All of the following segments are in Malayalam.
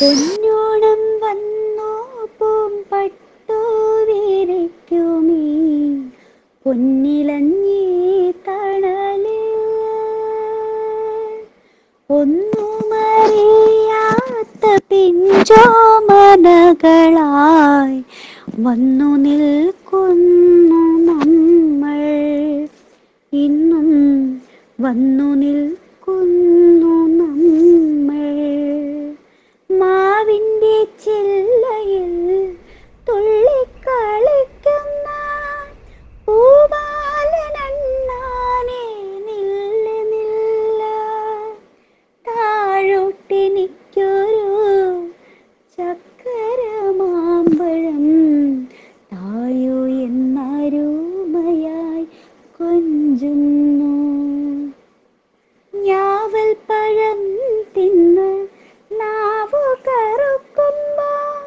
പൊന്നോണം വന്നോ പൂമ്പട്ടു വിരിക്കുമീ പൊന്നിലഞ്ഞി തണലിൽ ഒന്നുമറിയാത്ത പിഞ്ചോമനകളായി വന്നു നിൽക്കുന്നു നമ്മൾ, ഇന്നും വന്നു നിൽക്കുന്നു നമ്മൾ. മാവിൻ്റെ ചില്ലയിൽ തുള്ളിക്കളിക്കുന്ന പൂവാലനണ്ണാനേ നില്ല നില്ല, താഴോട്ടെനിക്കൊരു ചക്കരമാമ്പഴം തായോ എന്നരുമയായി കൊഞ്ചുന്നു. ഞാവൽ പഴം തിന്ന് നാവു കറുക്കുമ്പോൾ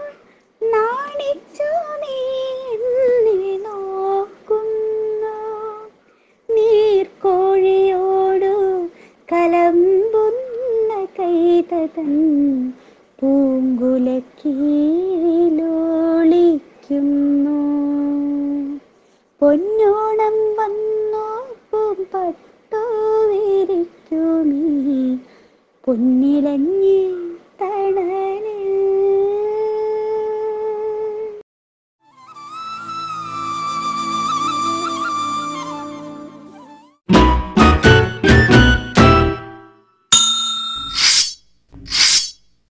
നാണിച്ചു നീ എന്നെ നോക്കുന്നു. നീർക്കോഴിയോടു കലമ്പുന്ന കൈതതൻ പൂങ്കുലക്കീഴിലൊളിക്കുന്നു. പൊന്നോണം വന്നോ പൂമ്പട്ടു വിരിക്കുമീ പൊന്നിലഞ്ഞി